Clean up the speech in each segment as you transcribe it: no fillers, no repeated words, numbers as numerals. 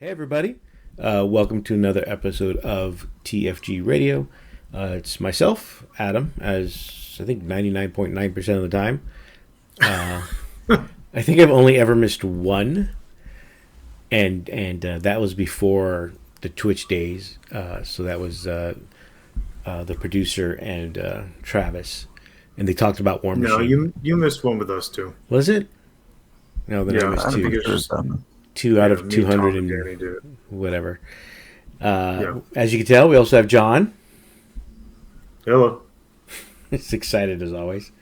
Hey, everybody. Welcome to another episode of TFG Radio. It's myself, Adam, as I think 99.9% of the time. I think I've only ever missed one, and that was before the Twitch days. So that was the producer and Travis, and they talked about War No, Machine. you missed one with us too. Was it? No, then I Yeah, missed I think two. it's just Two out of me, Tom, 200 and and Danny did it. whatever. Yeah. As you can tell, we also have John. Hello. He's excited as always.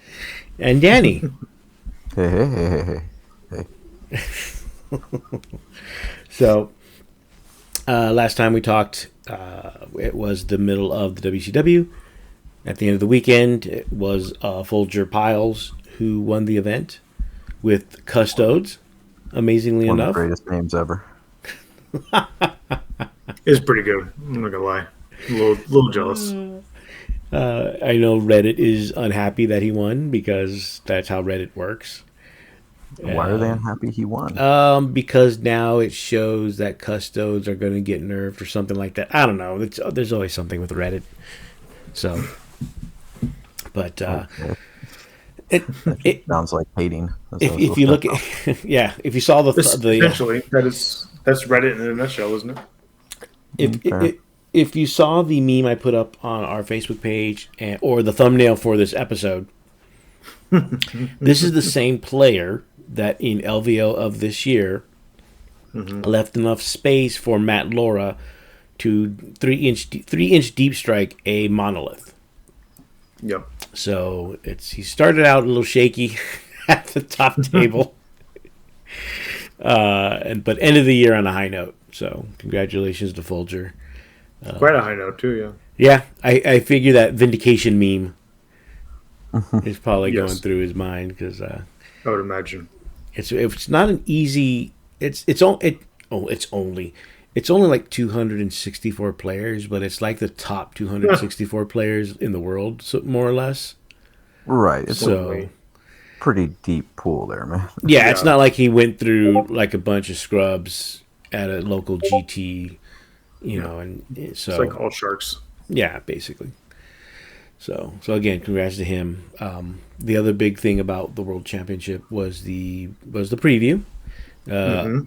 And Danny. Hey. So, last time we talked, it was the middle of the WCW. At the end of the weekend, it was Folger Piles who won the event with Custodes, amazingly One of enough. the greatest names ever. It's pretty good. I'm not gonna lie. A little jealous. I know Reddit is unhappy that he won because that's how Reddit works. Why are they unhappy he won? Because now it shows that Custodes are going to get nerfed or something like that. I don't know. There's always something with Reddit. So, but Okay. it Sounds like hating. if you look at yeah, if you saw the Essentially, that's Reddit in a nutshell, isn't it? if you saw the meme I put up on our Facebook page or the thumbnail for this episode, this is the same player that in LVO of this year left enough space for Matt Laura to 3-inch deep strike a monolith. Yep. So he started out a little shaky at the top table, but ended the year on a high note. So congratulations to Folger. Quite a high note too. Yeah. Yeah, I figure that vindication meme is probably Yes. going through his mind because I would imagine. it's not an easy. It's only like 264 players, but it's like the top 264 players in the world, so, more or less. Right. It's So a pretty deep pool there, man. yeah, it's Yeah. not like he went through like a bunch of scrubs at a local GT, and so It's like all sharks. yeah, basically. So again, congrats to him. The other big thing about the World Championship was the preview.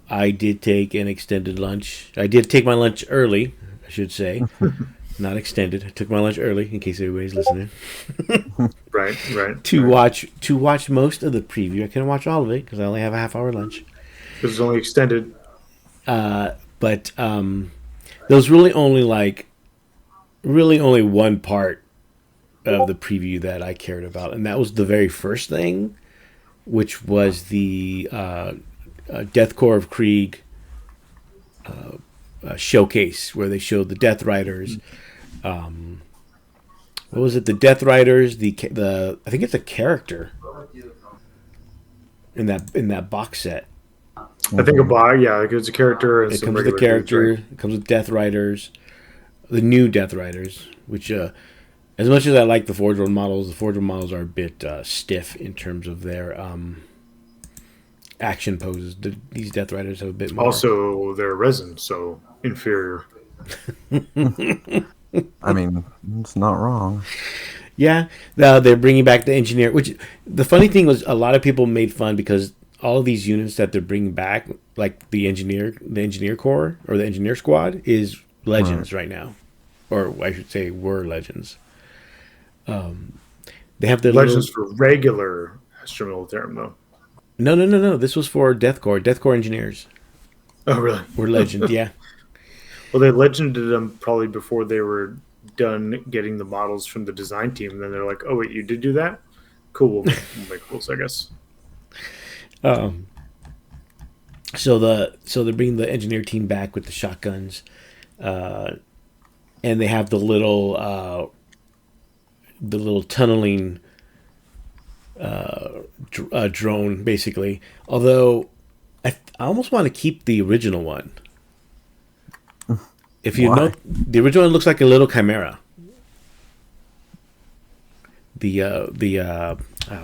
I did take an extended lunch. I did take my lunch early, I should say, not extended. I took my lunch early in case everybody's listening Right. to watch most of the preview. I couldn't watch all of it because I only have a half-hour lunch. This is only extended. But there was really only one part of the preview that I cared about, and that was the very first thing, which was the Death Corps of Krieg showcase where they showed the Death Riders. What was it? The Death Riders. The I think it's a character in that box set. I think it's a character and It some comes with the regular character. dudes, right? It comes with Death Riders, the new Death Riders. Which, as much as I like the Forge World models, the Forge World models are a bit stiff in terms of their action poses. These Death Riders have a bit more. Also, they're resin, so inferior. I mean, it's not wrong. Yeah, they're bringing back the engineer. Which the funny thing was, a lot of people made fun because all of these units that they're bringing back, like the engineer corps or the engineer squad, is legends right now, or I should say, were legends. They have their Legends little... for regular Astra-Militarum, though. No. This was for Death Corps. Death Corps engineers Oh, really? were legend. Yeah. Well, they legended them probably before they were done getting the models from the design team. And then they're like, "Oh wait, you did do that? Cool. We'll make rules, I guess." So they're bringing the engineer team back with the shotguns, and they have the little tunneling drone, basically. Although I almost want to keep the original one. If you Why? know, the original one looks like a little chimera. I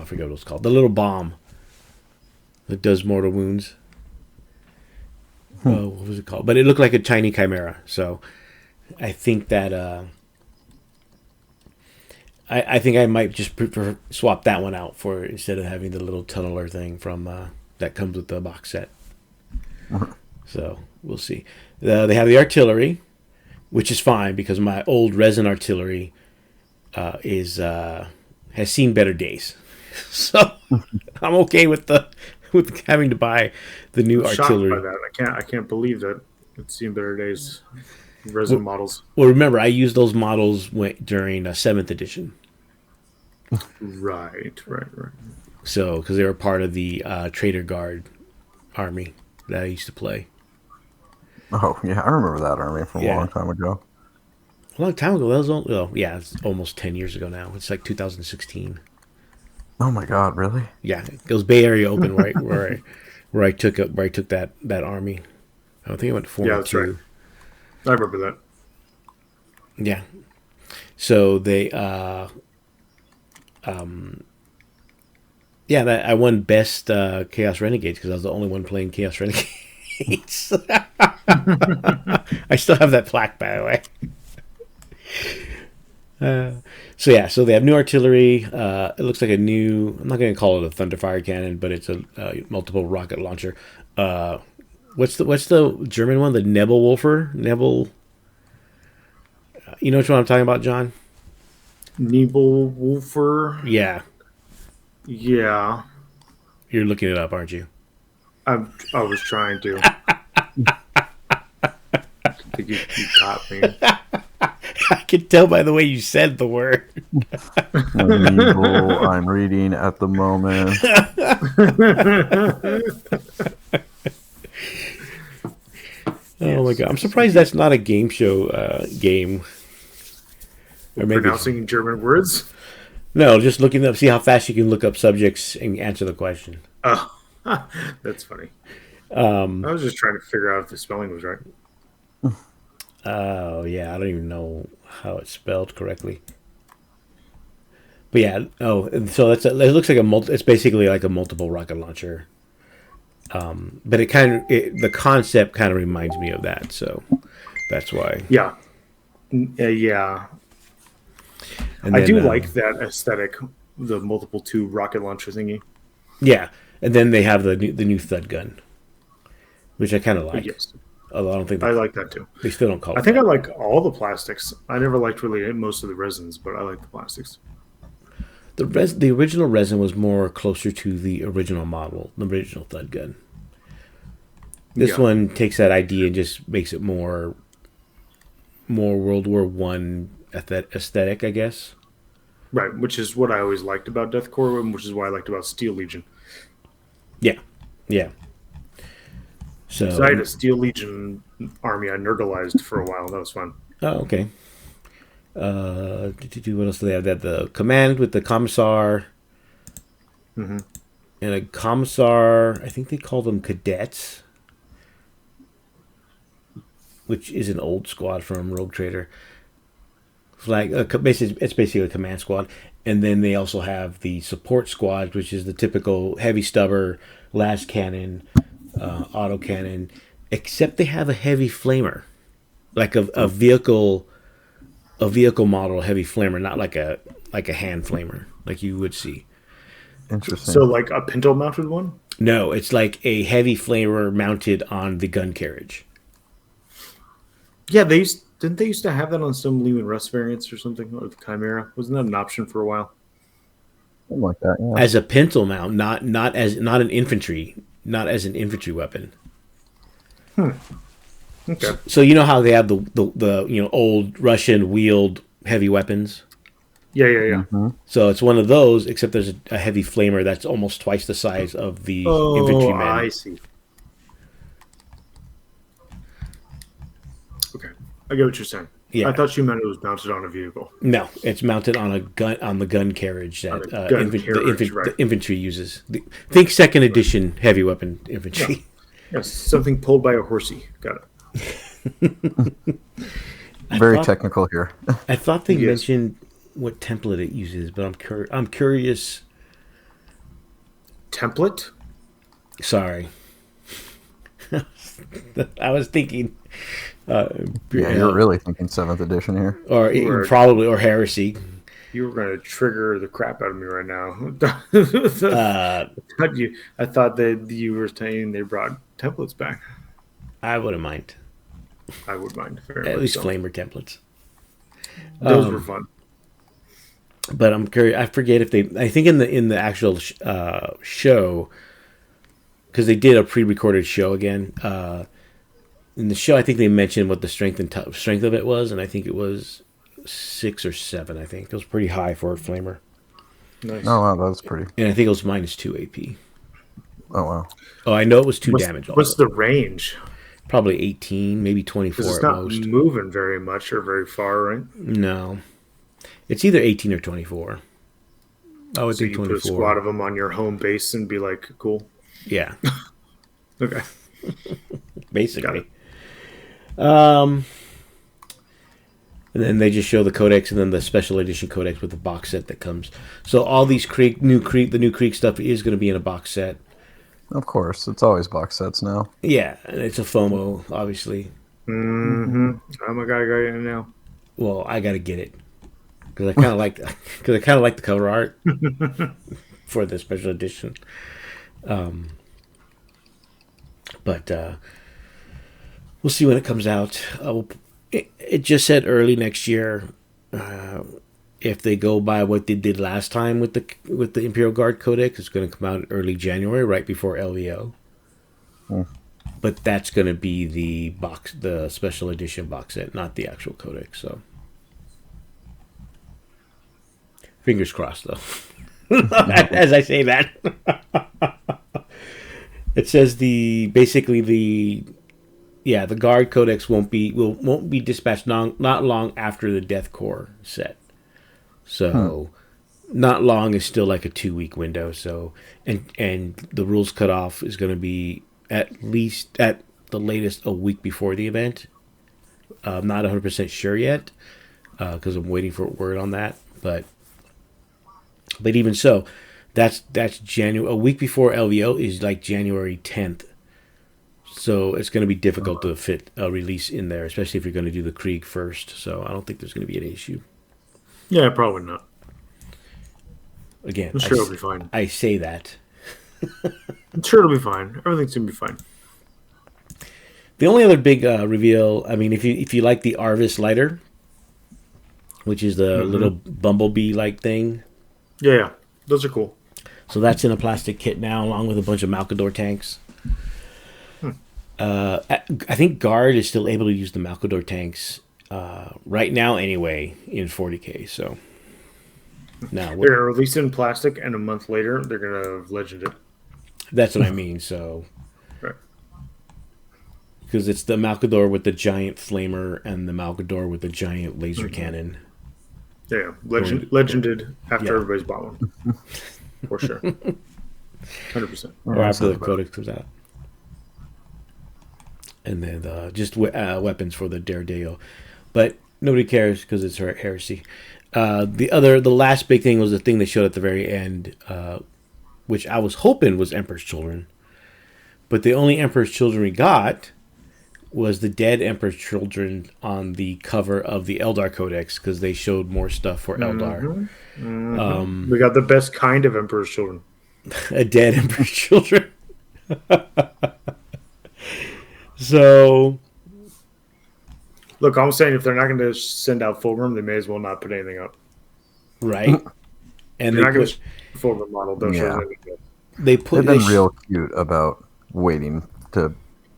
forget what it's called. The little bomb that does mortal wounds. what was it called? But it looked like a tiny chimera. So I think that I think I might just swap that one out for instead of having the little tunneler thing from that comes with the box set. So we'll see. They have the artillery, which is fine because my old resin artillery has seen better days. So I'm okay with having to buy the new artillery. Shocked by that. I can't believe that it's seen better days. Resin models. Well, remember I used those models during 7th edition. Right. So because they were part of the Trader Guard army that I used to play. Oh, yeah, I remember that army from a long time ago. A long time ago. That was it's almost 10 years ago now. It's like 2016. Oh my God, really? Yeah, it was Bay Area Open, right? where I took that army. I think I went 4-2. Yeah, that's right. I remember that. Yeah. So they I won best Chaos Renegades because I was the only one playing Chaos Renegades. I still have that plaque, by the way. So they have new artillery. It looks like a new. I'm not going to call it a Thunderfire cannon, but it's a multiple rocket launcher. What's the German one? The Nebelwolfer. You know which one I'm talking about, John? Nebelwolfer. Yeah. Yeah. You're looking it up, aren't you? I was trying to. I think you caught me. I can tell by the way you said the word. Evil, I'm reading at the moment. Oh my God! I'm surprised that's not a game show game. Or maybe pronouncing German words. No, just looking up, see how fast you can look up subjects and answer the question. Oh, that's funny. I was just trying to figure out if the spelling was right. Oh yeah, I don't even know how it's spelled correctly. But yeah, so it looks like it's basically like a multiple rocket launcher. But the concept kind of reminds me of that, so that's why. Yeah. Yeah. And I do like that aesthetic, the multiple two rocket launcher thingy. Yeah, and then they have the new Thud gun, which I kind of like. Yes. Although I don't think I like that too. They still don't call it. I think I like all the plastics. I never liked really most of the resins, but I like the plastics. The original resin was more closer to the original model, the original Thud gun. This one takes that idea and just makes it more World War One aesthetic, I guess. Right, which is what I always liked about Death Corps, and which is what I liked about Steel Legion. Yeah. So I had a Steel Legion army I nerdalized for a while. That was fun. Oh, okay. What else do they have? That the command with the commissar, and a commissar. I think they call them cadets, which is an old squad from Rogue Trader. It's basically a command squad, and then they also have the support squad, which is the typical heavy stubber, las cannon, auto cannon, except they have a heavy flamer, like a vehicle model heavy flamer, not like a hand flamer like you would see. Interesting. So like a pinto mounted one? No, it's like a heavy flamer mounted on the gun carriage. Yeah, didn't they used to have that on some Lehman Russ variants or something, or the Chimera? Wasn't that an option for a while? Something like that, yeah. As a pintle mount, not as an infantry weapon. Okay. So you know how they have the old Russian wheeled heavy weapons? Yeah. Mm-hmm. So it's one of those, except there's a heavy flamer that's almost twice the size of the infantryman. I see. Okay, I get what you're saying. Yeah. I thought you meant it was mounted on a vehicle. No, it's mounted on a gun the gun carriage that the infantry uses. Think second edition heavy weapon infantry. Yes, something pulled by a horsey. Got it. Very technical here. I thought they mentioned what template it uses, but I'm curious. Template? Sorry. I was thinking, You're really thinking 7th edition here. or probably or heresy. You were going to trigger the crap out of me right now. I thought that you were saying they brought templates back. I wouldn't mind. I would mind. At least flamer templates. Those were fun. But I'm curious. I forget if they. I think in the actual show, because they did a pre-recorded show again. In the show, I think they mentioned what the strength of it was, and I think it was 6 or 7. I think it was pretty high for a flamer. Nice. Oh wow, that's pretty. And I think it was -2 AP. Oh wow. Oh, I know it was 2 damage. What's the range? Probably 18, maybe 24 Because it's at not most. moving very much or very far, right? No, it's either 18 or 24. I would So think you 24. put a squad of them on your home base and be like, cool. Yeah, Okay. basically. And then they just show the codex and then the special edition codex with the box set that comes. So all these the new Krieg stuff is going to be in a box set. Of course, it's always box sets now. Yeah, and it's a FOMO, obviously. Mm-hmm. Oh my god, I got it now. Well, I got to get it because I kind of like the cover art for the special edition. But we'll see when it comes out. It just said early next year. If they go by what they did last time with the Imperial Guard Codex, it's going to come out early January, right before LVO. But that's going to be the special edition box set, not the actual codex. So, fingers crossed, though. As I say that, it says the Guard Codex won't be dispatched not long after the Death Corps set. So, not long is still like a 2-week window. So, and the rules cutoff is going to be at least at the latest a week before the event. I'm not 100% sure yet because I'm waiting for word on that. But even so, that's January. A week before LVO is like January 10th. So it's going to be difficult to fit a release in there, especially if you're going to do the Krieg first. So I don't think there's going to be an issue. Yeah, probably not. Again, I'm sure it'll be fine. I say that. I'm sure it'll be fine. Everything's going to be fine. The only other big reveal, I mean, if you like the Arvis lighter, which is the little bumblebee-like thing. Yeah, those are cool. So that's in a plastic kit now, along with a bunch of Malcador tanks. I think Guard is still able to use the Malcador tanks right now anyway in 40K. So now they're going to release it in plastic, and a month later they're going to legend it. That's what I mean. So right. Because it's the Malcador with the giant flamer and the Malcador with the giant laser cannon. Yeah, legended after everybody's bought one. For sure. 100%. Or after the codex comes out. And then just weapons for the Daredevil. But nobody cares because it's heresy. The last big thing was the thing they showed at the very end, which I was hoping was Emperor's Children. But the only Emperor's Children we got was the dead Emperor's Children on the cover of the Eldar Codex because they showed more stuff for Eldar. We got the best kind of Emperor's Children. A dead Emperor's Children. So, look, I'm saying if they're not going to send out Fulgrim, they may as well not put anything up. Right. And they're not going to Fulgrim model. Don't show anything. They've been real cute about waiting to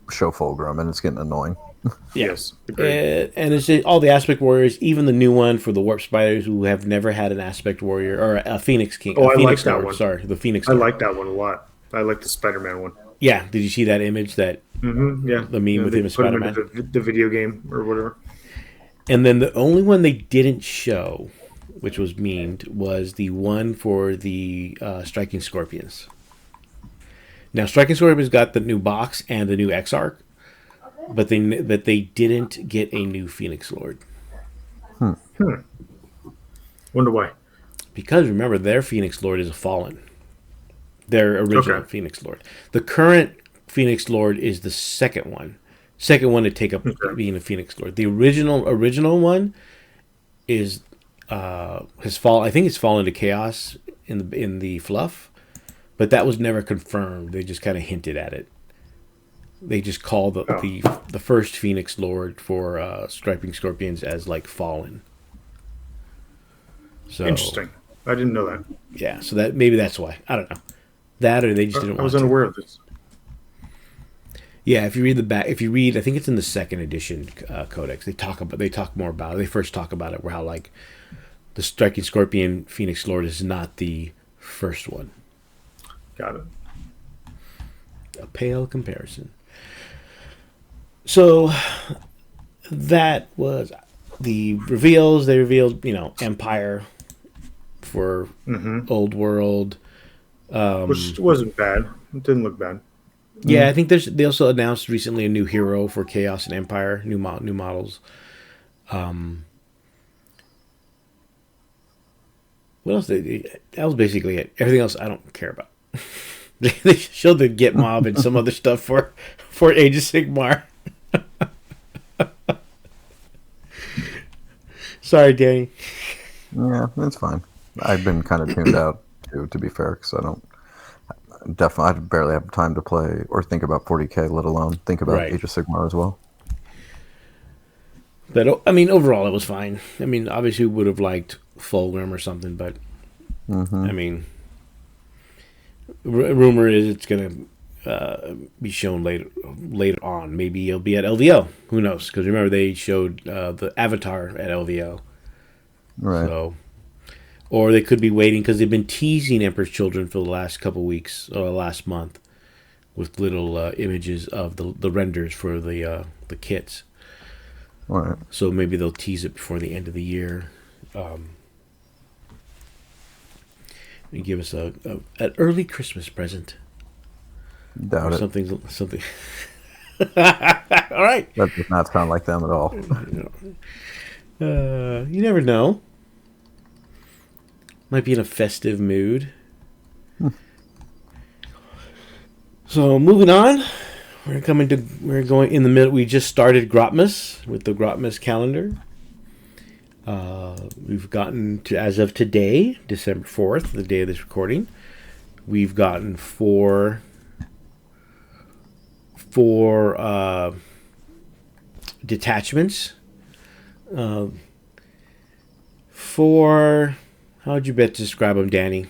show Fulgrim, and it's getting annoying. Yes. And it's all the Aspect Warriors, even the new one for the Warp Spiders who have never had an Aspect Warrior or a Phoenix King. Oh, I Phoenix like that Lord, one. Sorry, the Phoenix I Lord. like that one a lot. I like the Spider-Man one. Yeah, did you see that image? The meme with him and Spider-Man? The video game or whatever. And then the only one they didn't show, which was memed, was the one for the Striking Scorpions. Now, Striking Scorpions got the new box and the new X-Arc, but they didn't get a new Phoenix Lord. Wonder why. Because remember, their Phoenix Lord is a fallen. Their original Phoenix Lord. The current Phoenix Lord is the second one. Second one to take up being a Phoenix Lord. The original one is has fallen. I think it's fallen to chaos in the fluff, but that was never confirmed. They just kind of hinted at it. They just call the first Phoenix Lord for Striping Scorpions as like fallen. So interesting. I didn't know that. Yeah, so that maybe that's why. I don't know. That or they just didn't. I was unaware of this. Yeah, if you read the back, I think it's in the second edition codex. They talk more about it. They first talk about it where how like the Striking Scorpion Phoenix Lord is not the first one. Got it. A pale comparison. So that was the reveals. They revealed, Empire for Old World, which wasn't bad. It didn't look bad. Yeah, I think they also announced recently a new hero for Chaos and Empire, new models. What else? That was basically it. Everything else I don't care about. They showed the Get Mob and some other stuff for Age of Sigmar. Sorry, Danny. Yeah, that's fine. I've been kind of tuned out too, to be fair, because I barely have time to play or think about 40K, let alone think about Age of Sigmar as well. But I mean, overall, it was fine. I mean, obviously, we would have liked Fulgrim or something, but I mean, rumor is it's going to be shown later on. Maybe it'll be at LVO. Who knows? Because remember, they showed the Avatar at LVO, right? So, or they could be waiting because they've been teasing Emperor's Children for the last couple weeks or last month with little images of the renders for the kits. Right. So maybe they'll tease it before the end of the year. And give us an early Christmas present. Doubt or it. Something. All right. That does not sound like them at all. You never know. Might be in a festive mood. So moving on, we're going in the middle. We just started Grotmas with the Grotmas calendar. We've gotten to, as of today, December 4th, the day of this recording, we've gotten four detachments. How would you best describe them, Danny?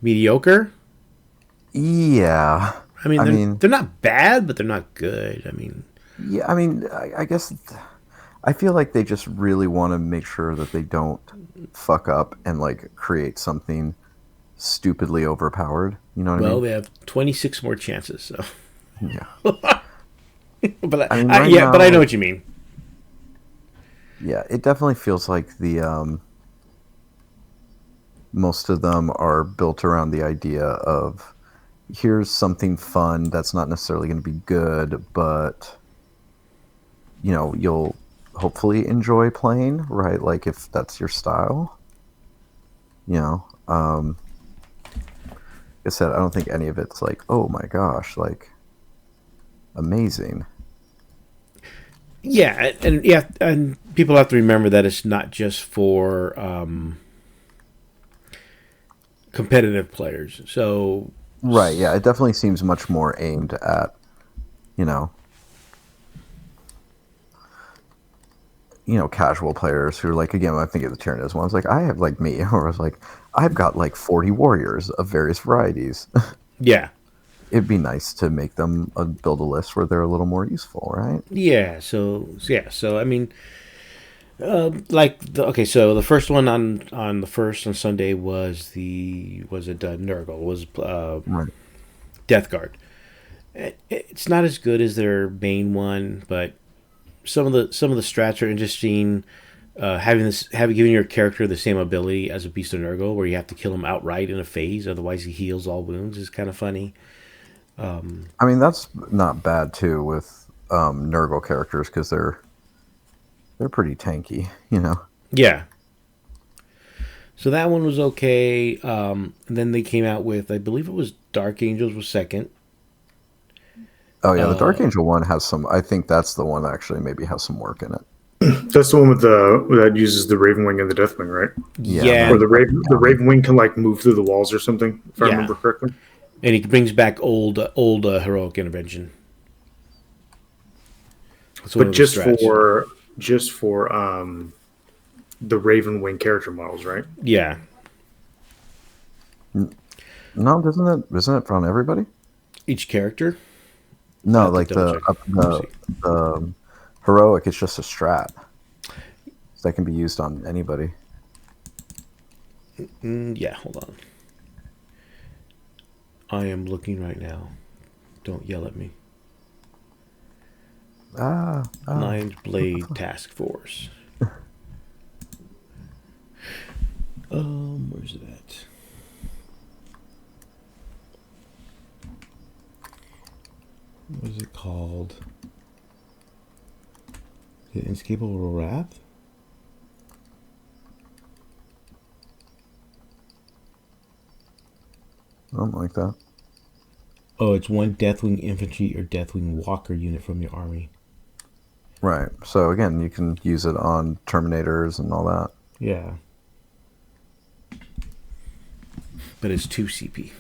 Mediocre? Yeah. I mean, they're not bad, but they're not good. I mean... Yeah, I mean, I guess... I feel like they just really want to make sure that they don't fuck up and, like, create something stupidly overpowered. You know what I mean? Well, they have 26 more chances, so... Yeah. But I know what you mean. Yeah, it definitely feels like the... most of them are built around the idea of here's something fun that's not necessarily going to be good, but you'll hopefully enjoy playing, right? Like if that's your style. Like I said, I don't think any of it's like, oh my gosh, like amazing. Yeah, and people have to remember that it's not just for competitive players. So right, yeah, it definitely seems much more aimed at, casual players who are like, again, I think of the Tyrannus one, I was like, I have like me, or I was like, I've got like 40 warriors of various varieties. Yeah. It'd be nice to make them build a list where they're a little more useful, right? Yeah. So I mean, so the first one on Sunday was Nurgle, was right. Death Guard. It's not as good as their main one, but some of the strats are interesting. Giving your character the same ability as a Beast of Nurgle, where you have to kill him outright in a phase, otherwise he heals all wounds, is kind of funny. I mean, that's not bad too with Nurgle characters because they're pretty tanky, Yeah. So that one was okay. And then they came out with, I believe it was Dark Angels was second, Oh yeah, the Dark Angel one has some. I think that's the one that actually maybe has some work in it. That's the one with that uses the Raven Wing and the Deathwing, right? Yeah. Or the Raven Wing can like move through the walls or something, if I Yeah. remember correctly. And he brings back old heroic intervention. But just for the Raven Wing character models, right? Yeah. No, isn't it on everybody? Each character? No, like the heroic is just a strat. So that can be used on anybody. Yeah, hold on. I am looking right now. Don't yell at me. Lion's Blade Task Force. Where's it at? What is it called? The Inescapable Wrath? Something like that. Oh, it's one Deathwing infantry or Deathwing walker unit from your army. Right. So again, you can use it on Terminators and all that. Yeah. But it's 2 CP.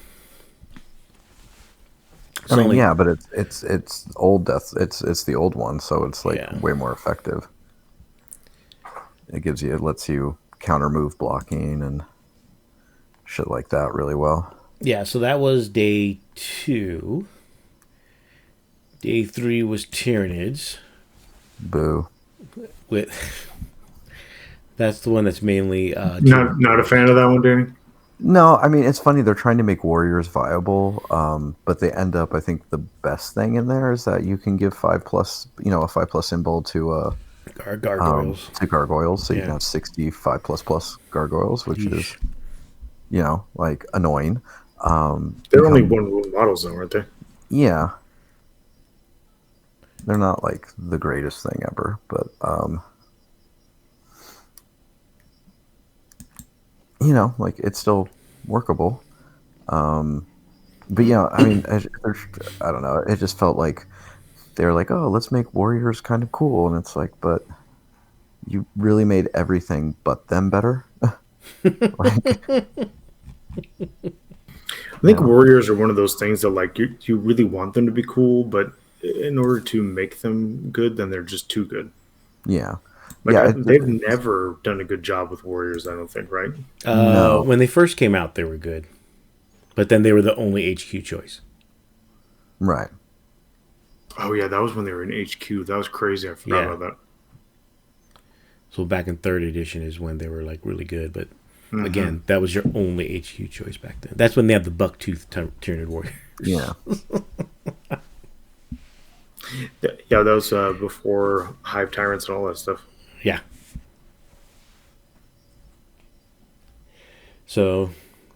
I mean, yeah, but it's old death. It's the old one, so it's like way more effective. It lets you counter move blocking and shit like that really well. Yeah, so that was day 2. Day 3 was Tyranids. Boo. That's the one that's mainly not a fan of that one, Danny. No, I mean, it's funny. They're trying to make warriors viable, but they end up. I think the best thing in there is that you can give 5+, a 5+ symbol to gargoyles. To gargoyles, so you can have 65++ gargoyles, which is, like annoying. They're only one rule models, though, aren't they? Yeah, they're not like the greatest thing ever, but like it's still workable. But yeah, I mean, I don't know. It just felt like they were like, oh, let's make warriors kind of cool, and it's like, but you really made everything but them better. I think warriors are one of those things that like you really want them to be cool, but in order to make them good, then they're just too good. Yeah. They've never done a good job with warriors, I don't think, right? No. When they first came out, they were good. But then they were the only HQ choice. Right. Oh, yeah, that was when they were in HQ. That was crazy. I forgot about that. So back in 3rd edition is when they were like really good. But again, that was your only HQ choice back then. That's when they had the bucktooth Tyranid warriors. Yeah. Yeah, that was before Hive Tyrants and all that stuff. Yeah. So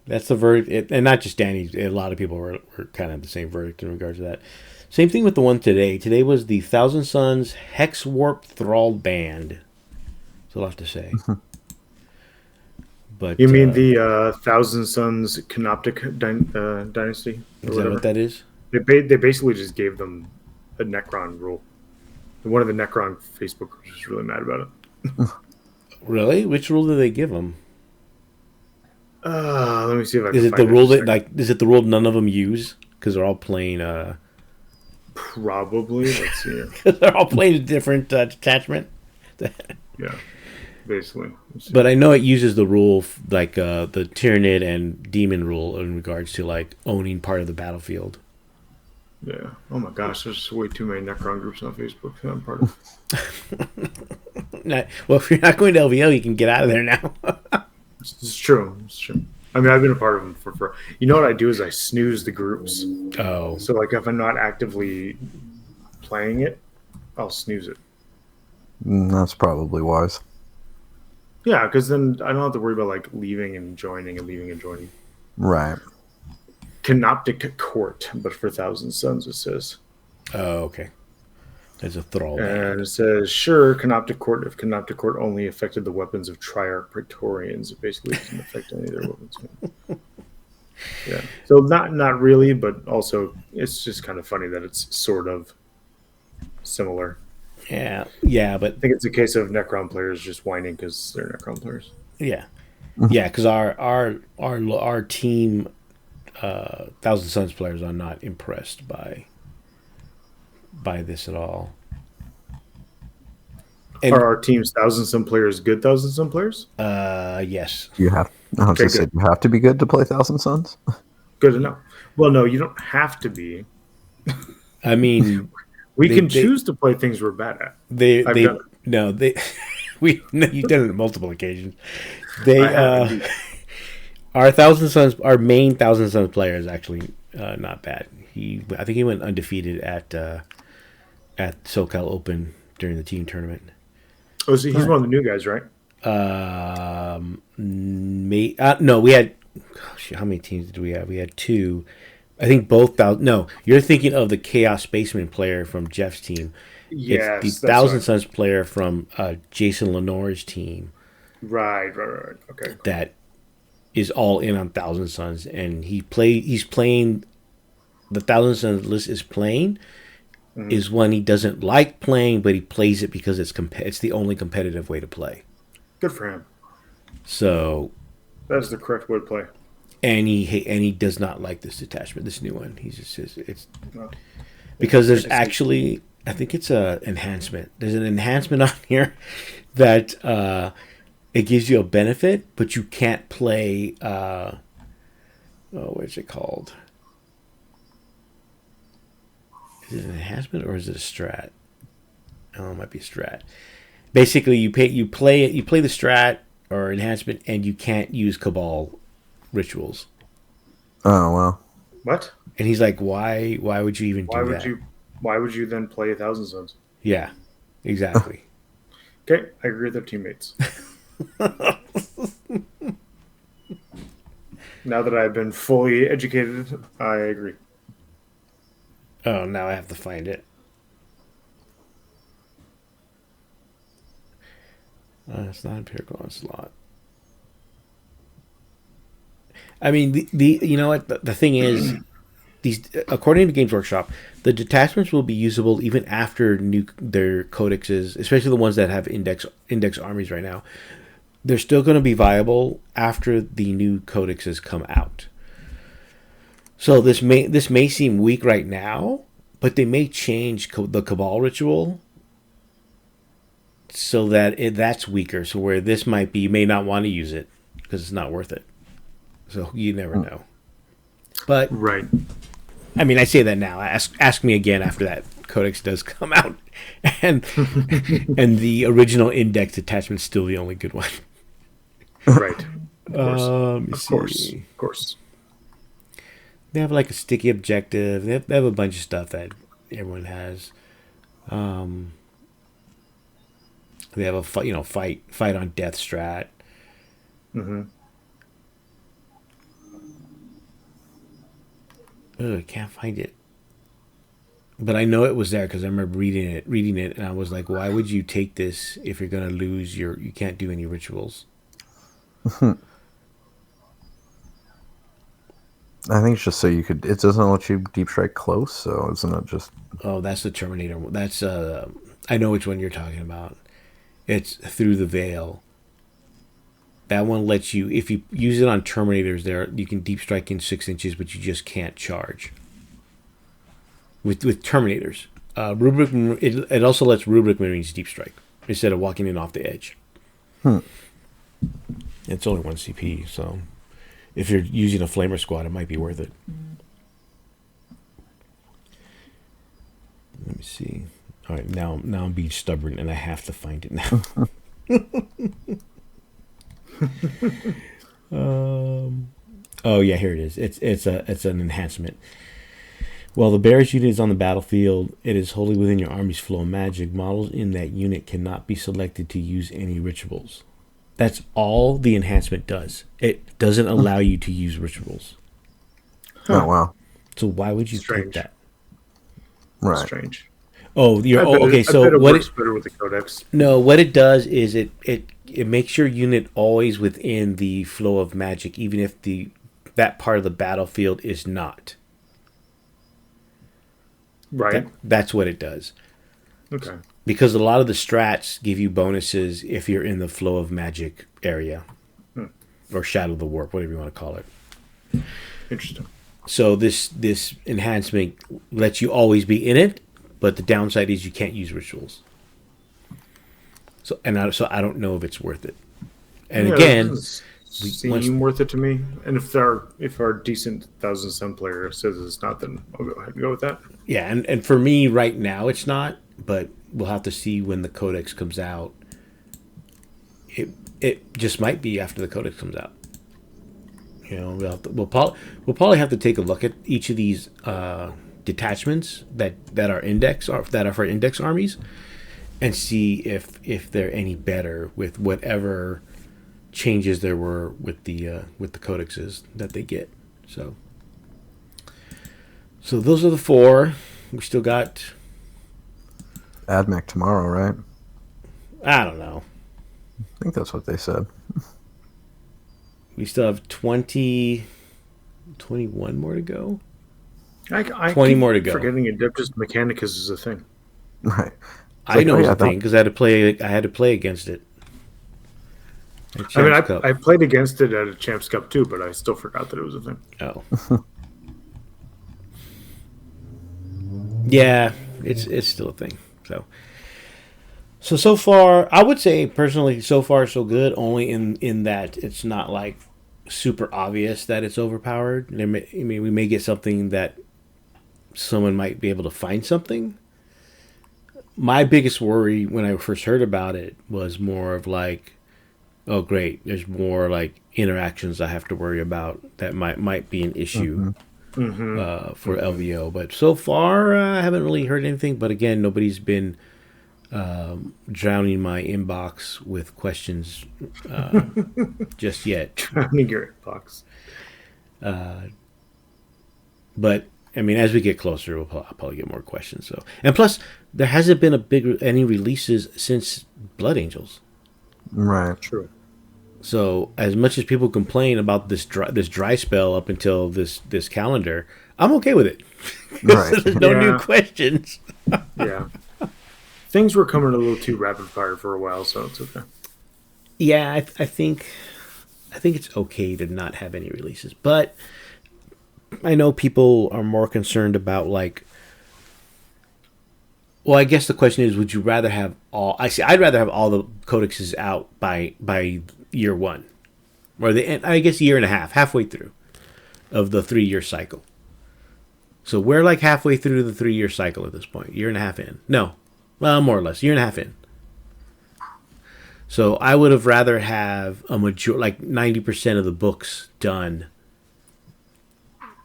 that's the verdict. And not just Danny. A lot of people were kind of the same verdict in regards to that. Same thing with the one today. Today was the Thousand Suns Hex Warp Thrall Band. That's all I have to say. But you mean the Thousand Suns Canoptic Dynasty? Is that what that is? They basically just gave them a Necron rule. One of the Necron Facebook groups is really mad about it. Really? Which rule did they give them? Let me see if I can Is it find the rule that is it the rule none of them use because they're all playing? Probably. Let's see. They're all playing a different detachment. Yeah, basically. But I know it uses the rule like the Tyranid and Demon rule in regards to like owning part of the battlefield. Yeah. Oh my gosh, there's way too many Necron groups on Facebook that I'm part of. Well, if you're not going to LVO, you can get out of there now. It's true. It's true. I mean, I've been a part of them for. You know what I do is I snooze the groups. Oh. So like, if I'm not actively playing it, I'll snooze it. That's probably wise. Yeah, because then I don't have to worry about like leaving and joining and leaving and joining. Right. Canoptic Court, but for Thousand Suns, it says. Oh, okay. There's a thrall. And it says, sure, Canoptic Court, if Canoptic Court only affected the weapons of Triarch Praetorians, it basically doesn't affect any of their weapons. Yeah. So not really, but also it's just kind of funny that it's sort of similar. Yeah, but I think it's a case of Necron players just whining because they're Necron players. yeah, yeah, because our team, Thousand Suns players are not impressed by this at all. Are And our team's thousand some players good thousand some players? yes, You have. I was Okay, gonna say, good. you have to be good to play Thousand Suns. Good to know. Well, no, you don't have to be. I mean We they can they choose to play things we're bad at. I've they done it. no they we no, you've done it on multiple occasions. I They have indeed. our Thousand Suns, our main Thousand Suns player is actually not bad. I think he went undefeated at SoCal Open during the team tournament. Oh, so he's one of the new guys, right? No, we had. Gosh, how many teams did we have? We had two. I think both thousand. No, you're thinking of the Chaos Spaceman player from Jeff's team. It's Yes, the that's Thousand right. Suns player from Jason Lenore's team Right. Okay. that is all in on Thousand Suns, and He's playing. The Thousand Suns list is playing is one he doesn't like playing, but he plays it because it's the only competitive way to play. Good for him. So, That is the correct way to play. and he does not like this detachment, this new one. He's just says it's No. because there's I see. actually, I think it's a enhancement. There's an enhancement on here that it gives you a benefit, but you can't play. What's it called? Is it an enhancement or is it a strat? Oh, it might be a strat. Basically, you play the strat or enhancement, and you can't use Cabal rituals. Oh well. What? And he's like, "Why? Why would you even Why do would that?" you? Why would you then play Thousand Suns? Yeah, exactly. Okay, I agree with their teammates. Now that I've been fully educated, I agree. Oh, now I have to find it. It's not empirical onslaught. I mean, the you know what the thing is, these according to Games Workshop, the detachments will be usable even after their codexes, especially the ones that have index armies right now. They're still going to be viable after the new codexes come out. So this may seem weak right now, but they may change the Cabal ritual so that that's weaker. So where this might be, you may not want to use it because it's not worth it. So you never know. But Right. I mean, I say that now. Ask me again after that codex does come out, and and the original index attachment's still the only good one. Right. Of course. Let me Of course. see. Of course. They have like a sticky objective. They have a bunch of stuff that everyone has. They have a fight on death strat. Mm-hmm. Ugh, I can't find it. But I know it was there because I remember reading it, and I was like, why would you take this if you're gonna lose you can't do any rituals? I think it's just so you could. It doesn't let you deep strike close, so isn't it just? Oh, that's the Terminator. That's I know which one you're talking about. It's through the veil. That one lets you, if you use it on Terminators, there you can deep strike in 6 inches, but you just can't charge. With Terminators, Rubric it also lets Rubric Marines deep strike instead of walking in off the edge. It's only 1 CP, so if you're using a Flamer squad, it might be worth it. Let me see. All right, now I'm being stubborn, and I have to find it now. Oh yeah, here it is. It's an enhancement. While the Bears unit is on the battlefield, it is wholly within your army's flow of magic. Models in that unit cannot be selected to use any rituals. That's all the enhancement does. It doesn't allow you to use rituals. Oh wow. So why would you Strange. pick that? Right. Strange. Oh, you're okay. I So bet it what? works better with the codex. No, what it does is it makes your unit always within the flow of magic, even if the that part of the battlefield is not. Right. That's what it does. Okay. Because a lot of the strats give you bonuses if you're in the flow of magic area. Or Shadow of the Warp, whatever you want to call it. Interesting. So this enhancement lets you always be in it, but the downside is you can't use rituals. So I don't know if it's worth it. And again, seem worth it to me. And if our decent 1,000 Sun player says it's not, then I'll go ahead and go with that. Yeah, and for me right now it's not, but we'll have to see when the codex comes out. It just might be after the codex comes out. You know, we'll probably have to take a look at each of these detachments that are for index armies, and see if they're any better with whatever changes there were with the codexes that they get. So those are the 4. We still got AdMech tomorrow, right? I don't know. I think that's what they said. We still have 21 more to go. I 20 more to go. Forgetting Adeptus Mechanicus is a thing. Right. I know it's a thing because I had to play against it. I played against it at a Champs Cup too, but I still forgot that it was a thing. Oh. Yeah, it's still a thing. So far, I would say personally, so far so good. Only in that it's not like super obvious that it's overpowered. We may get something that someone might be able to find something. My biggest worry when I first heard about it was more of like, oh great, there's more like interactions I have to worry about that might be an issue for LVO. But so far, I haven't really heard anything. But again, nobody's been drowning my inbox with questions just yet. Drowning your inbox. But I mean, as we get closer, I'll probably get more questions. So, and plus, there hasn't been any releases since Blood Angels. Right. True. So, as much as people complain about this dry spell up until this calendar, I'm okay with it. Right. There's no new questions. Yeah. Things were coming a little too rapid fire for a while, so it's okay. Yeah, I think it's okay to not have any releases, but I know people are more concerned about like. Well, I guess the question is, would you rather have all? I'd rather have all the codexes out by year 1, or I guess year and a half, halfway through, of the 3-year cycle. So we're like halfway through the 3-year cycle at this point, year and a half in. No. Well, more or less, year and a half in. So I would have rather have like 90% of the books done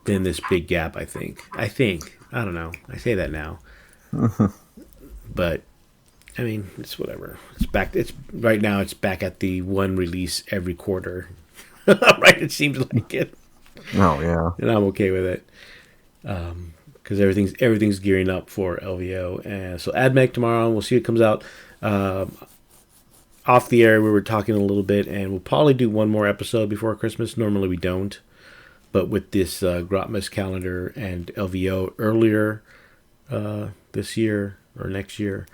than this big gap. I think. I don't know. I say that now, but I mean, it's whatever. It's back. It's right now. It's back at the 1 release every quarter. Right? It seems like it. Oh yeah. And I'm okay with it. Because everything's gearing up for LVO, and so AdMech tomorrow. We'll see what comes out. Off the air, we were talking a little bit, and we'll probably do one more episode before Christmas. Normally we don't, but with this Grotmas calendar and LVO earlier this year or next year,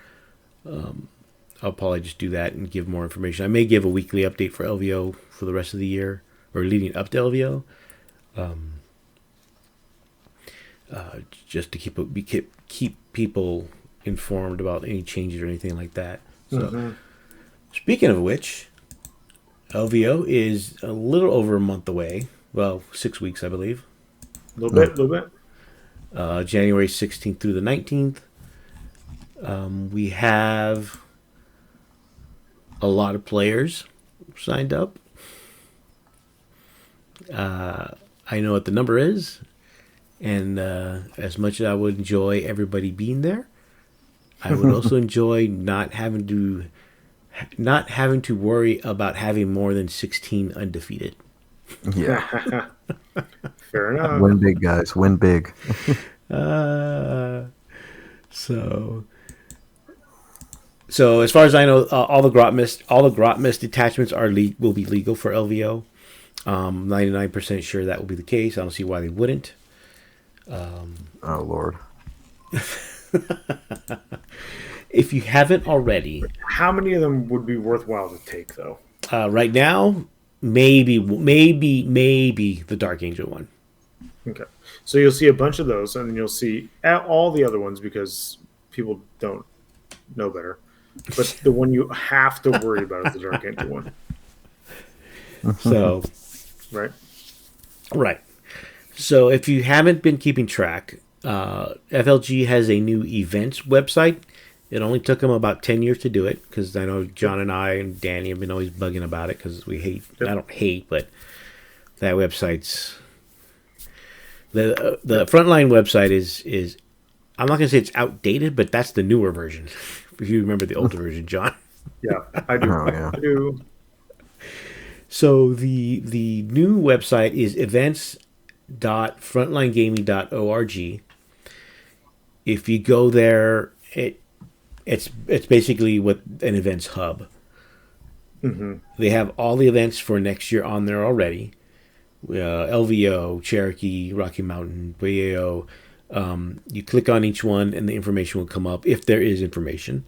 I'll probably just do that and give more information. I may give a weekly update for LVO for the rest of the year or leading up to LVO. Just to keep people informed about any changes or anything like that. So, Speaking of which, LVO is a little over a month away. Well, 6 weeks, I believe. A little bit. January 16th through the 19th. We have a lot of players signed up. I know what the number is. And as much as I would enjoy everybody being there, I would also enjoy not having to worry about having more than 16 undefeated. Yeah. Fair enough. Win big, guys. Win big. So as far as I know, all the Grotmas detachments will be legal for LVO. 99% sure that will be the case. I don't see why they wouldn't. Oh Lord. If you haven't already, How many of them would be worthwhile to take, though? right now, maybe the Dark Angel one. Okay. So you'll see a bunch of those, and then you'll see all the other ones because people don't know better. But the one you have to worry about is the Dark Angel one. So, Right? right. So if you haven't been keeping track, FLG has a new events website. It only took them about 10 years to do it because I know John and I and Danny have been always bugging about it because we hate, I don't hate, but that website's, the Frontline website is I'm not going to say it's outdated, but that's the newer version. If you remember the older version, John. Yeah, I do. Oh, yeah. I do. So the new website is events.frontlinegaming.org. If you go there, it's basically what an events hub. Mm-hmm. They have all the events for next year on there already. LVO, Cherokee, Rocky Mountain, WAO. You click on each one, and the information will come up if there is information.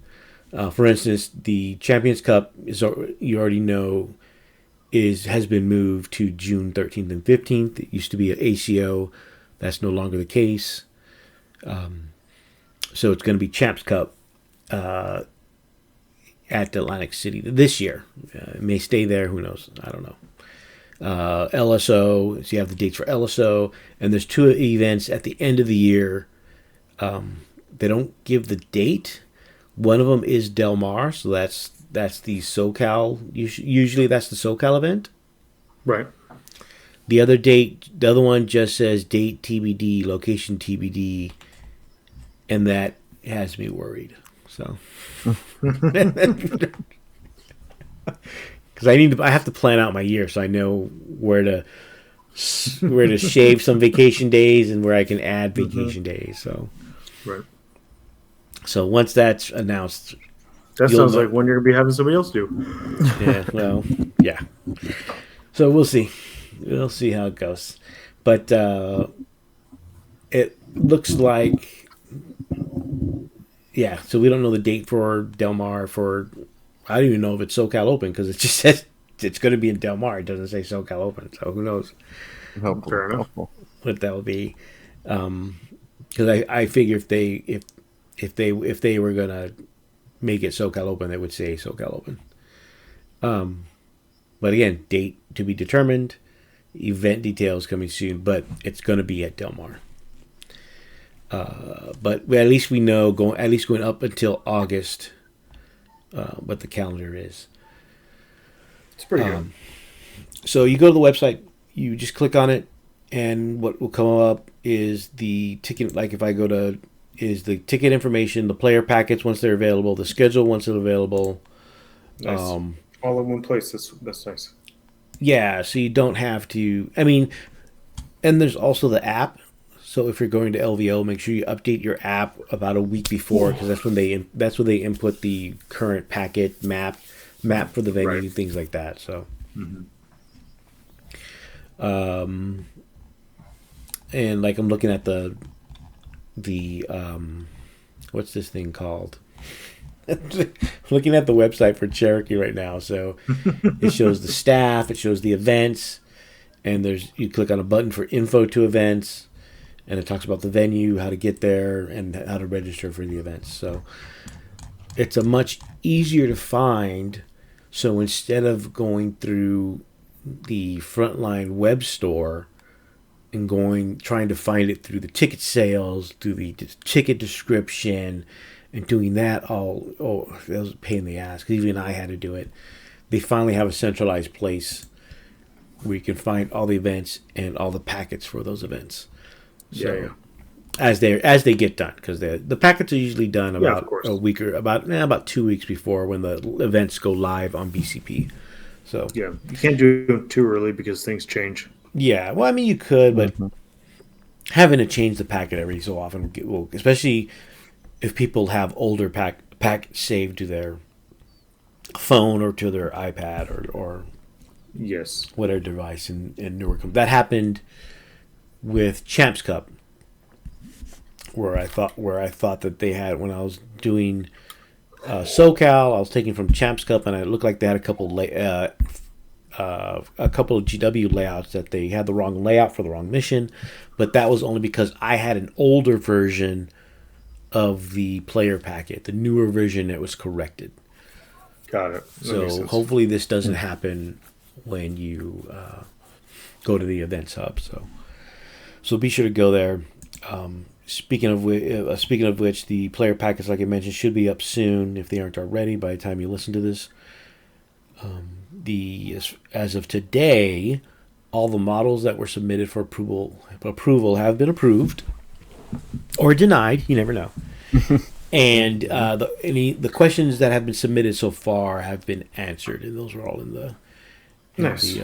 For instance, the Champions Cup is, you already know, has been moved to June 13th and 15th. It used to be at ACO. That's no longer the case. So it's going to be Champs Cup at Atlantic City this year. It may stay there. Who knows? I don't know. LSO. So you have the dates for LSO, and there's 2 events at the end of the year. They don't give the date. One of them is Del Mar, so that's the SoCal. Usually that's the SoCal event. Right. The other one just says date TBD, location TBD, and that has me worried. So, because I have to plan out my year so I know where to shave some vacation days and where I can add vacation days. So, Right. So once that's announced, that sounds like one you're gonna be having somebody else do. Yeah. Well. Yeah. So we'll see. We'll see how it goes, but it looks like, yeah. So we don't know the date for Del Mar for. I don't even know if it's SoCal Open because it just says it's going to be in Del Mar. It doesn't say SoCal Open, so who knows? Fair enough. What that will be, because I figure if they were gonna make it SoCal Open, they would say SoCal Open. But again, date to be determined. Event details coming soon, but it's going to be at Del Mar. But at least we know going up until August what the calendar is. It's pretty good. So you go to the website, you just click on it, and what will come up is the ticket. Like if I go to, is the ticket information, the player packets once they're available, the schedule once it's available. Nice. All in one place. That's nice. Yeah, so you don't have to. I mean, and there's also the app. So if you're going to LVO, make sure you update your app about a week before because that's when they input the current packet map for the venue, Right. Things like that. So, and like I'm looking at the what's this thing called? Looking at the website for Cherokee right now, so it shows the staff, it shows the events, and you click on a button for info to events, and it talks about the venue, how to get there, and how to register for the events. So it's a much easier to find. So instead of going through the Frontline web store and trying to find it through the ticket sales, through the ticket description, and doing that that was a pain in the ass because even I had to do it. They finally have a centralized place where you can find all the events and all the packets for those events. So Yeah. as they get done, because the packets are usually done about a week or about 2 weeks before when the events go live on BCP. So Yeah, you can't do it too early because things change. yeah, well, I mean you could, but having to change the packet every so often will, especially if people have older packets saved to their phone or to their iPad or Yes. whatever device and newer. That happened with Champs Cup, where I thought that they had, when I was doing SoCal, I was taking from Champs Cup, and it looked like they had a couple of GW layouts that they had the wrong layout for the wrong mission, but that was only because I had an older version of the player packet. The newer version, it was corrected. Got it. That makes So sense. hopefully this doesn't happen when you go to the events hub. So be sure to go there. Speaking of which, the player packets, like I mentioned, should be up soon if they aren't already by the time you listen to this. As of today, all the models that were submitted for approval have been approved or denied. You never know. And the questions that have been submitted so far have been answered, and those were all in the. Nice.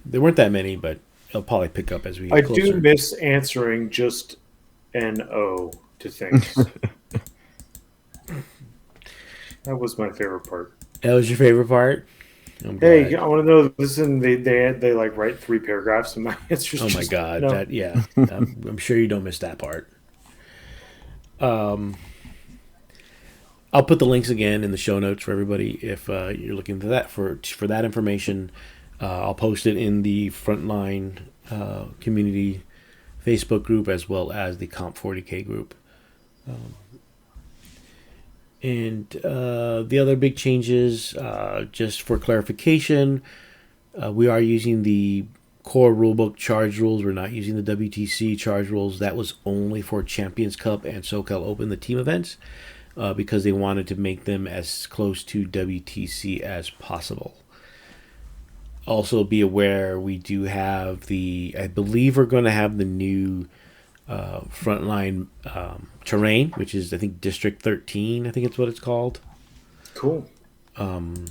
There weren't that many, but it'll probably pick up as we get I closer. do miss answering just NO to things. That was my favorite part. That was your favorite part? Hey, I want to know this, and they like write 3 paragraphs, and my answer's Oh my just god! no. I'm sure you don't miss that part. I'll put the links again in the show notes for everybody if you're looking for that for that information. I'll post it in the Frontline community Facebook group as well as the Comp 40K group. And the other big changes, just for clarification, we are using the core rulebook charge rules. We're not using the WTC charge rules. That was only for Champions Cup and SoCal Open, the team events, because they wanted to make them as close to WTC as possible. Also, be aware we do have I believe we're going to have the new Frontline terrain, which is, I think, District 13. I think it's what it's called. Cool. Nice.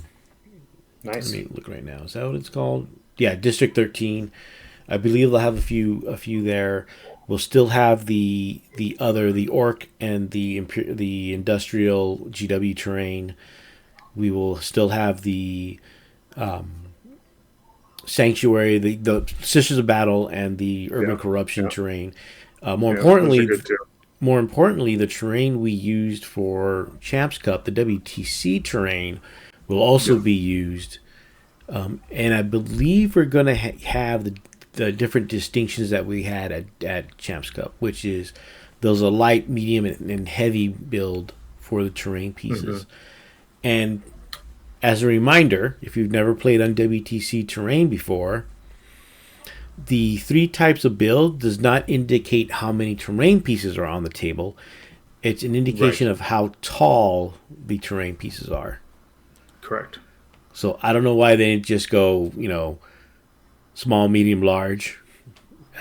Let me look right now. Is that what it's called? Yeah, District 13. I believe they'll have a few there. We'll still have the Orc and the Industrial GW terrain. We will still have the Sanctuary, the Sisters of Battle, and the Urban Corruption terrain. More importantly, the terrain we used for Champs Cup, the WTC terrain, will also be used. And I believe we're going to have the different distinctions that we had at Champs Cup, which is there's a light, medium, and heavy build for the terrain pieces. Mm-hmm. And as a reminder, if you've never played on WTC terrain before, the 3 types of build does not indicate how many terrain pieces are on the table. It's an indication of how tall the terrain pieces are. Correct. So I don't know why they didn't just go, small, medium, large,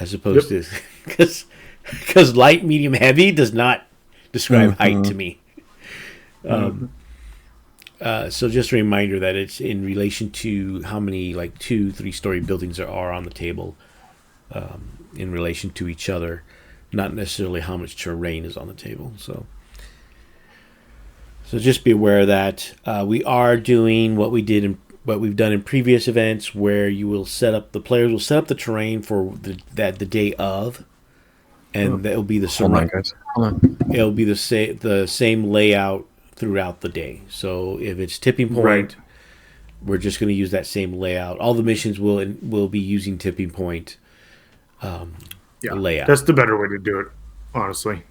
as opposed to, because light, medium, heavy does not describe height to me. So just a reminder that it's in relation to how many 2-3-story buildings there are on the table, in relation to each other, not necessarily how much terrain is on the table. So just be aware of that. We are doing what we've done in previous events, where the players will set up the terrain for the day of, and that will be it'll be the same layout throughout the day. So if it's tipping point, we're just going to use that same layout. All the missions will be using tipping point layout. That's the better way to do it, honestly.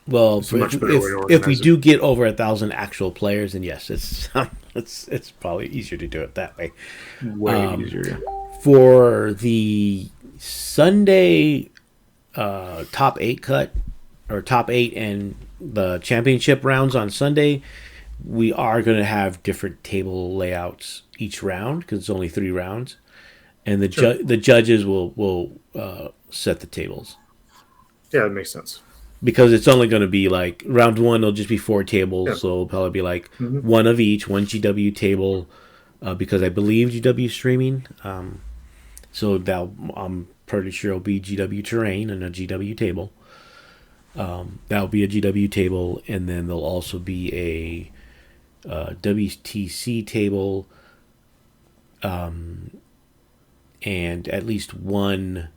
Well, if we do get over 1,000 actual players, then yes, it's probably easier to do it that way. Way easier. For the Sunday top 8 cut, or top 8 and the championship rounds on Sunday, we are going to have different table layouts each round because it's only 3 rounds, and the judges will set the tables. Yeah, that makes sense. Because it's only going to be round 1, it'll just be 4 tables, so it'll probably be one of each, one GW table, because I believe GW streaming. So I'm pretty sure it'll be GW terrain and a GW table. That'll be a GW table, and then there'll also be a WTC table, and at least one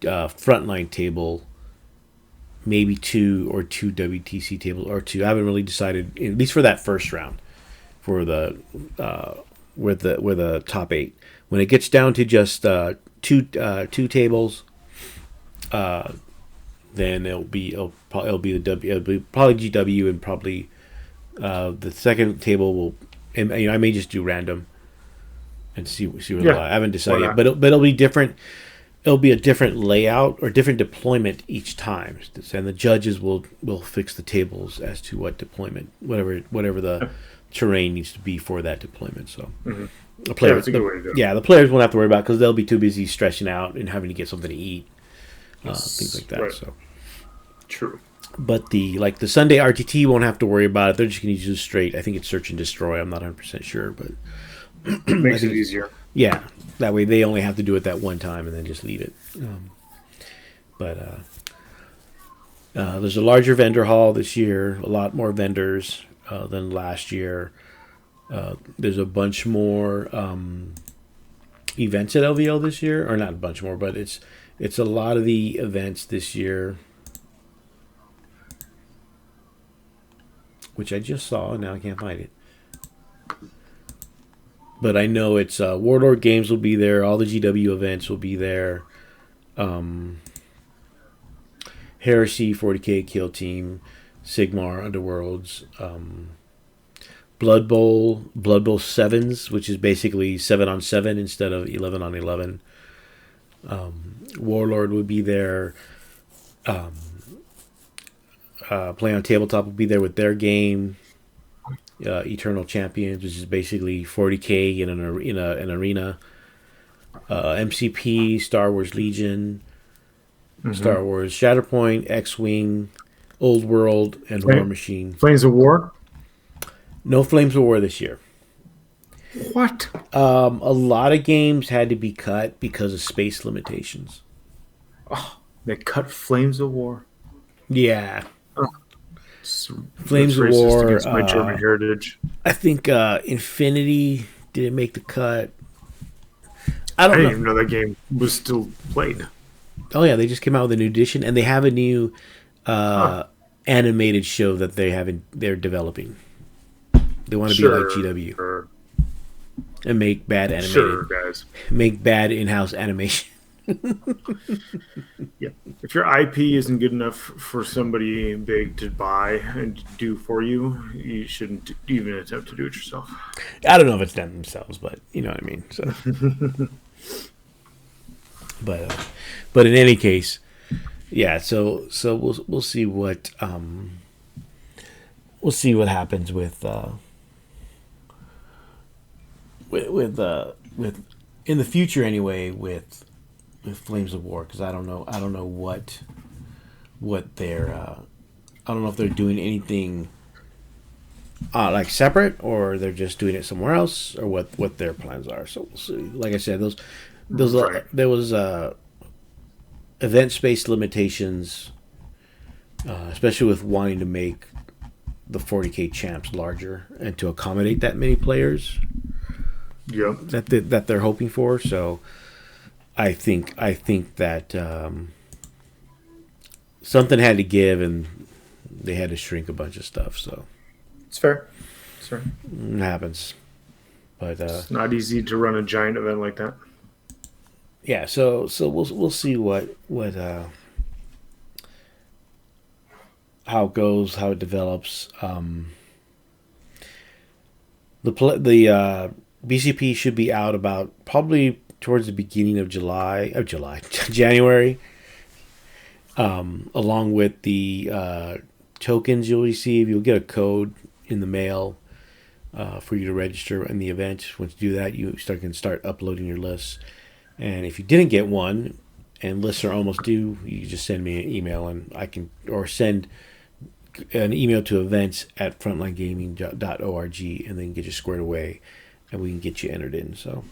frontline table, maybe two WTC tables or two. I haven't really decided, at least for that first round, for the with the top 8. When it gets down to just two tables, then it'll be probably GW, and probably the second table will. And, I may just do random and see what I haven't decided yet, but it'll be different. It'll be a different layout or different deployment each time, and the judges will fix the tables as to what deployment, whatever the terrain needs to be for that deployment. So, the players, that's a good way to do it. Yeah, the players won't have to worry about it because they'll be too busy stretching out and having to get something to eat, things like that. Right. So, true. But the Sunday RTT won't have to worry about it. They're just going to use it straight. I think it's search and destroy. I'm not 100% sure, but makes it easier. Yeah, that way they only have to do it that one time and then just leave it. There's a larger vendor hall this year, a lot more vendors than last year. There's a bunch more events at LVO this year, or not a bunch more, but it's a lot of the events this year, which I just saw and now I can't find it. But I know it's Warlord Games will be there. All the GW events will be there. Heresy, 40K, Kill Team, Sigmar, Underworlds, Blood Bowl 7s, which is basically 7-on-7 instead of 11-on-11. Warlord will be there. Play on Tabletop will be there with their game. Eternal Champions, which is basically 40K in an arena. MCP, Star Wars Legion, Star Wars Shatterpoint, X-Wing, Old World, and War Machine. Flames of War? No Flames of War this year. What? A lot of games had to be cut because of space limitations. Oh, they cut Flames of War? Yeah. Oh. Flames of War. Against my German heritage. I think Infinity didn't make the cut. I didn't even know that game was still played. Oh yeah, they just came out with a new edition, and they have a new animated show that they're developing. They want to be like GW and make bad animated. Sure, guys. Make bad in-house animation. Yeah, if your IP isn't good enough for somebody big to buy and do for you, you shouldn't even attempt to do it yourself. I don't know if it's them themselves, but you know what I mean. So, but in any case, yeah. So we'll see what happens with in the future anyway with Flames of War, because I don't know what they're I don't know if they're doing anything like separate, or they're just doing it somewhere else, or what their plans are. So we'll see. Like I said, there was event space limitations, especially with wanting to make the 40K champs larger and to accommodate that many players. Yeah, that they're hoping for. So I think that something had to give, and they had to shrink a bunch of stuff. So it's fair. It happens, but it's not easy to run a giant event like that. Yeah, so we'll see what how it goes, how it develops. The BCP should be out about probably towards the beginning of January, along with the tokens you'll receive. You'll get a code in the mail for you to register in the event. Once you do that, you can start uploading your lists. And if you didn't get one, and lists are almost due, you just send me an email, and or send an email to events@frontlinegaming.org, and then get you squared away, and we can get you entered in. So,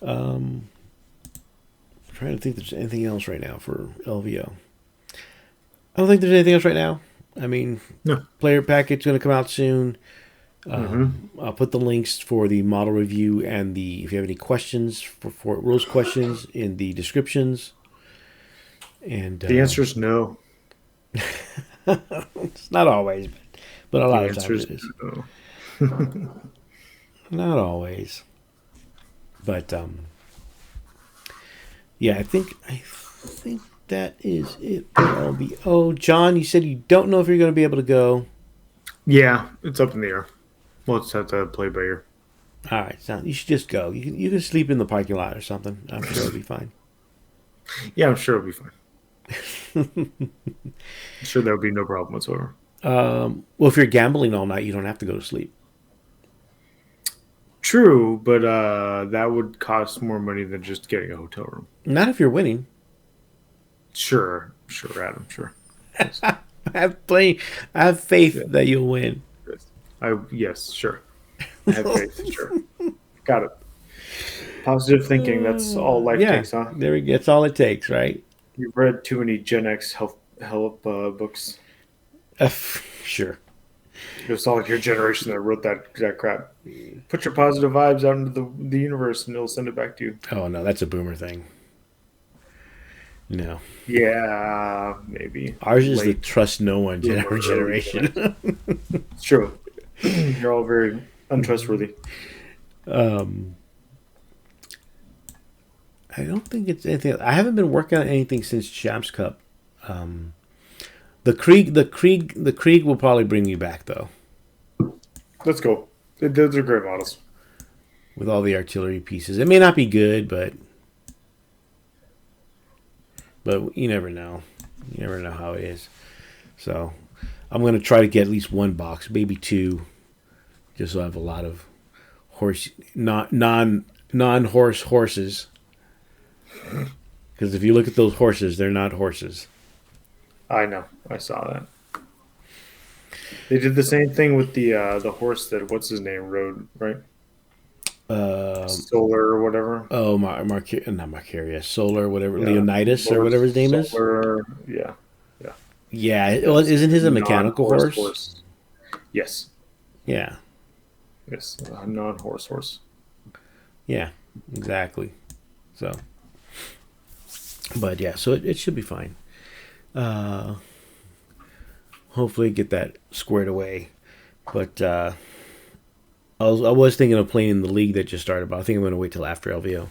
I'm trying to think if there's anything else right now for LVO. I don't think there's anything else right now. I mean, no. Player packet's going to come out soon. I'll put the links for the model review and if you have any questions for rules questions in the descriptions. And The answer is no. it's not always, but a lot The of answer times is it is. no. Not always, but yeah, I think that is it for LVO. John, you said you don't know if you're going to be able to go. Yeah, it's up in the air. We'll just have to play by ear. All right, so you should just go. You can sleep in the parking lot or something. I'm sure it'll be fine. Yeah, I'm sure it'll be fine. I'm sure there'll be no problem whatsoever. Well, if you're gambling all night, you don't have to go to sleep. True, but that would cost more money than just getting a hotel room. Not if you're winning. Sure, Adam, sure. Yes. I have faith that you'll win. Yes, sure. I have faith, sure. Got it. Positive thinking, that's all life takes, huh? There we go. That's all it takes, right? You've read too many Gen X help books. Sure. It was all like your generation that wrote that crap. Put your positive vibes out into the universe and it'll send it back to you. Oh, no, that's a boomer thing. No. Yeah, maybe. Ours is the trust no one generation. It's true. You're all very untrustworthy. I don't think it's anything. I haven't been working on anything since Champs Cup. The Krieg will probably bring me back though. Let's go. Those are great models. With all the artillery pieces, it may not be good, but you never know. You never know how it is. So I'm gonna try to get at least one box, maybe two, just so I have a lot of non-horse horses. Because if you look at those horses, they're not horses. I know. I saw that. They did the same thing with the horse that what's his name rode, right? Solar or whatever. Oh, not Marcarius. Solar, whatever. Yeah. Leonidas or whatever his name is. Yeah. Yeah. Well, isn't his a mechanical horse? Yes. Yeah. Yes. A non-horse horse. Yeah. Exactly. So. But yeah, so it should be fine. Hopefully get that squared away. But I was thinking of playing in the league that just started, but I think I'm going to wait till after LVO.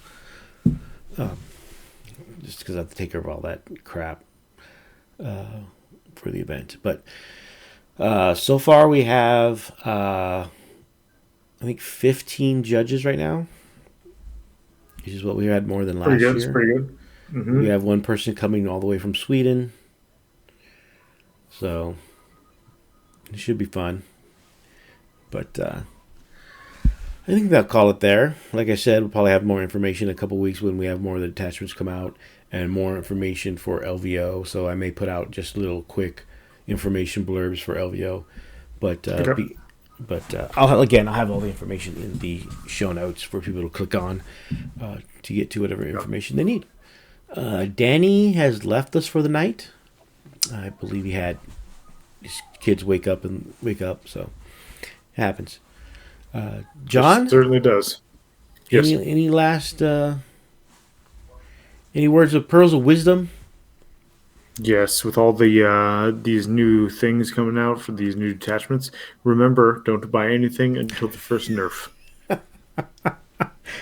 Just because I have to take care of all that crap for the event. But so far we have, I think, 15 judges right now. Which is what we had more than last year. It's pretty good. Mm-hmm. We have one person coming all the way from Sweden. So it should be fun. But I think they'll call it there. Like I said, we'll probably have more information in a couple weeks when we have more of the detachments come out and more information for LVO. So I may put out just little quick information blurbs for LVO. But I'll have all the information in the show notes for people to click on to get to whatever information they need. Danny has left us for the night. I believe he had his kids wake up, so it happens. John? It certainly does. Yes. Any last any words of pearls of wisdom? Yes, with all the these new things coming out for these new detachments, remember, don't buy anything until the first nerf.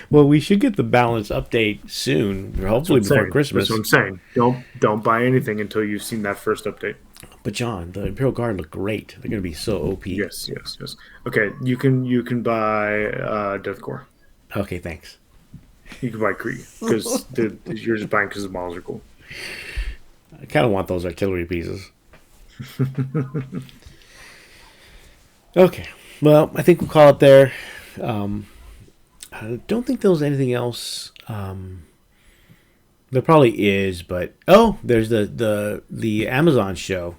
Well, we should get the balance update soon, hopefully before Christmas. That's what I'm saying. Don't buy anything until you've seen that first update. But John, the Imperial Guard look great. They're going to be so OP. Yes. Okay, you can buy Death Corps. Okay, thanks. You can buy Krieg because you're just buying because the models are cool. I kind of want those artillery pieces. Okay, well, I think we'll call it there. I don't think there was anything else. There probably is, but there's the Amazon show.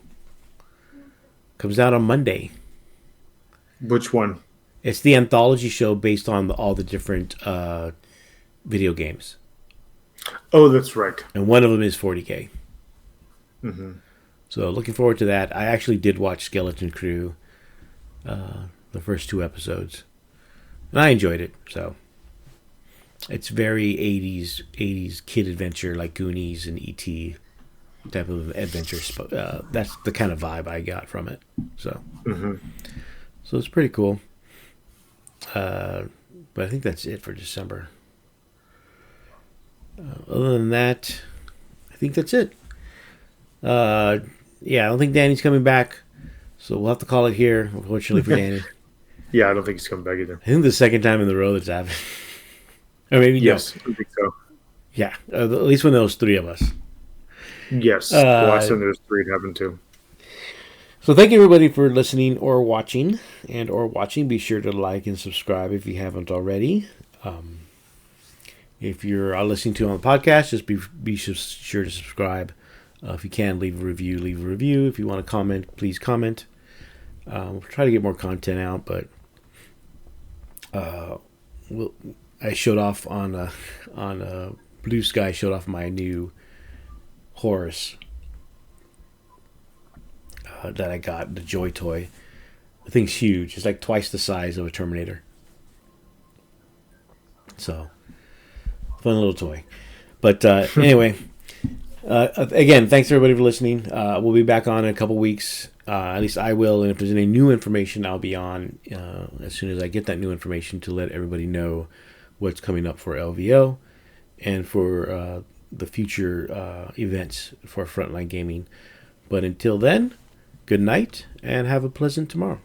Comes out on Monday. Which one? It's the anthology show based on all the different video games. Oh, that's right. And one of them is 40K. Mm-hmm. So looking forward to that. I actually did watch Skeleton Crew. the first 2 episodes, and I enjoyed it. So it's very 80s kid adventure, like Goonies and E.T. type of adventure. That's the kind of vibe I got from it. So, so it's pretty cool. But I think that's it for December. Other than that, I think that's it. Yeah, I don't think Danny's coming back, so we'll have to call it here, unfortunately for Danny. Yeah, I don't think he's coming back either. I think the second time in the row that's happened. Or maybe Yes, no. I think so. Yeah, at least when there was 3 of us. Yes, the last time there was 3 it happened too. So thank you everybody for listening or watching. Be sure to like and subscribe if you haven't already. If you're listening to it on the podcast, just be sure to subscribe. If you can, leave a review. If you want to comment, please comment. We'll try to get more content out, but I showed off on Blue Sky. Showed off my new Horus that I got, the Joy toy. The thing's huge. It's like twice the size of a Terminator. So, fun little toy. But anyway, again, thanks everybody for listening. We'll be back on in a couple weeks. At least I will. And if there's any new information, I'll be on as soon as I get that new information to let everybody know what's coming up for LVO and for the future events for Frontline Gaming. But until then, good night and have a pleasant tomorrow.